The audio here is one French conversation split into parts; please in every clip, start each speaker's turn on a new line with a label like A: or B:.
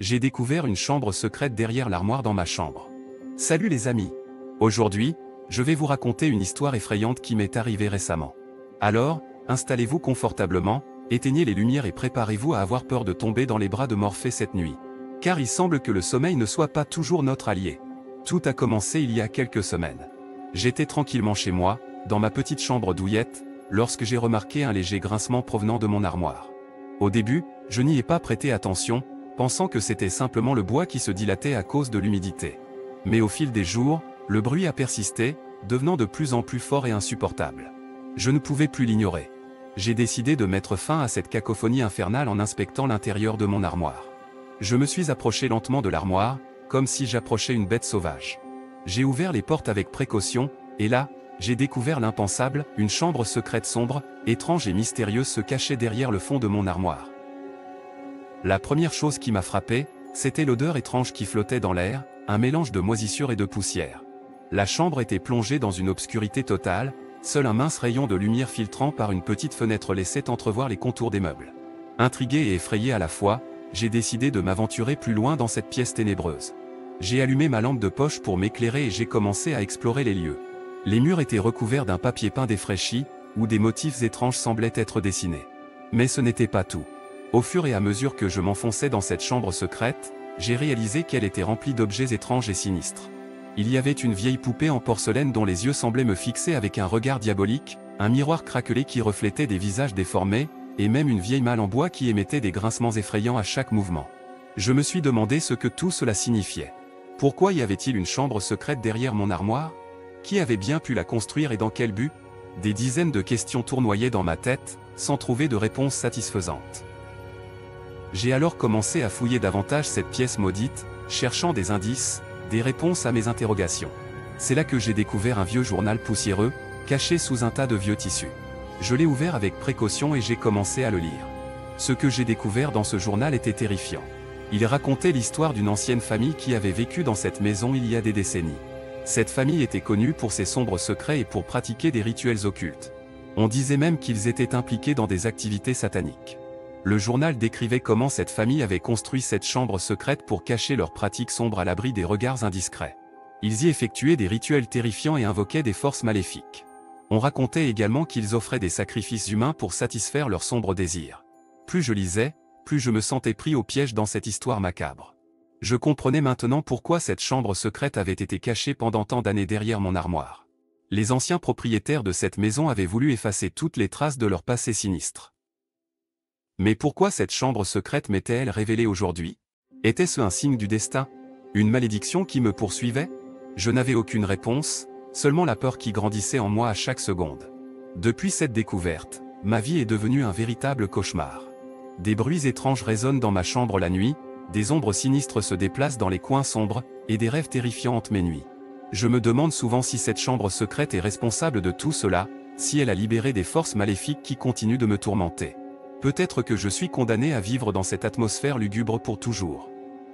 A: J'ai découvert une chambre secrète derrière l'armoire dans ma chambre. Salut les amis! Aujourd'hui, je vais vous raconter une histoire effrayante qui m'est arrivée récemment. Alors, installez-vous confortablement, éteignez les lumières et préparez-vous à avoir peur de tomber dans les bras de Morphée cette nuit. Car il semble que le sommeil ne soit pas toujours notre allié. Tout a commencé il y a quelques semaines. J'étais tranquillement chez moi, dans ma petite chambre douillette, lorsque j'ai remarqué un léger grincement provenant de mon armoire. Au début, je n'y ai pas prêté attention, pensant que c'était simplement le bois qui se dilatait à cause de l'humidité. Mais au fil des jours, le bruit a persisté, devenant de plus en plus fort et insupportable. Je ne pouvais plus l'ignorer. J'ai décidé de mettre fin à cette cacophonie infernale en inspectant l'intérieur de mon armoire. Je me suis approché lentement de l'armoire, comme si j'approchais une bête sauvage. J'ai ouvert les portes avec précaution, et là, j'ai découvert l'impensable, une chambre secrète sombre, étrange et mystérieuse se cachait derrière le fond de mon armoire. La première chose qui m'a frappé, c'était l'odeur étrange qui flottait dans l'air, un mélange de moisissure et de poussière. La chambre était plongée dans une obscurité totale, seul un mince rayon de lumière filtrant par une petite fenêtre laissait entrevoir les contours des meubles. Intrigué et effrayé à la fois, j'ai décidé de m'aventurer plus loin dans cette pièce ténébreuse. J'ai allumé ma lampe de poche pour m'éclairer et j'ai commencé à explorer les lieux. Les murs étaient recouverts d'un papier peint défraîchi, où des motifs étranges semblaient être dessinés. Mais ce n'était pas tout. Au fur et à mesure que je m'enfonçais dans cette chambre secrète, j'ai réalisé qu'elle était remplie d'objets étranges et sinistres. Il y avait une vieille poupée en porcelaine dont les yeux semblaient me fixer avec un regard diabolique, un miroir craquelé qui reflétait des visages déformés, et même une vieille malle en bois qui émettait des grincements effrayants à chaque mouvement. Je me suis demandé ce que tout cela signifiait. Pourquoi y avait-il une chambre secrète derrière mon armoire? Qui avait bien pu la construire et dans quel but? Des dizaines de questions tournoyaient dans ma tête, sans trouver de réponse satisfaisante. J'ai alors commencé à fouiller davantage cette pièce maudite, cherchant des indices, des réponses à mes interrogations. C'est là que j'ai découvert un vieux journal poussiéreux, caché sous un tas de vieux tissus. Je l'ai ouvert avec précaution et j'ai commencé à le lire. Ce que j'ai découvert dans ce journal était terrifiant. Il racontait l'histoire d'une ancienne famille qui avait vécu dans cette maison il y a des décennies. Cette famille était connue pour ses sombres secrets et pour pratiquer des rituels occultes. On disait même qu'ils étaient impliqués dans des activités sataniques. Le journal décrivait comment cette famille avait construit cette chambre secrète pour cacher leurs pratiques sombres à l'abri des regards indiscrets. Ils y effectuaient des rituels terrifiants et invoquaient des forces maléfiques. On racontait également qu'ils offraient des sacrifices humains pour satisfaire leurs sombres désirs. Plus je lisais, plus je me sentais pris au piège dans cette histoire macabre. Je comprenais maintenant pourquoi cette chambre secrète avait été cachée pendant tant d'années derrière mon armoire. Les anciens propriétaires de cette maison avaient voulu effacer toutes les traces de leur passé sinistre. Mais pourquoi cette chambre secrète m'était-elle révélée aujourd'hui? Était-ce un signe du destin? Une malédiction qui me poursuivait? Je n'avais aucune réponse, seulement la peur qui grandissait en moi à chaque seconde. Depuis cette découverte, ma vie est devenue un véritable cauchemar. Des bruits étranges résonnent dans ma chambre la nuit, des ombres sinistres se déplacent dans les coins sombres, et des rêves terrifiants hantent mes nuits. Je me demande souvent si cette chambre secrète est responsable de tout cela, si elle a libéré des forces maléfiques qui continuent de me tourmenter. Peut-être que je suis condamné à vivre dans cette atmosphère lugubre pour toujours.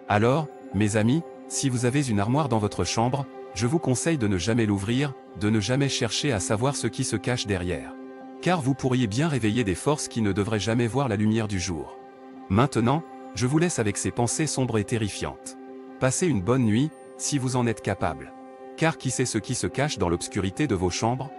A: Alors, mes amis, si vous avez une armoire dans votre chambre, je vous conseille de ne jamais l'ouvrir, de ne jamais chercher à savoir ce qui se cache derrière. Car vous pourriez bien réveiller des forces qui ne devraient jamais voir la lumière du jour. Maintenant, je vous laisse avec ces pensées sombres et terrifiantes. Passez une bonne nuit, si vous en êtes capable. Car qui sait ce qui se cache dans l'obscurité de vos chambres?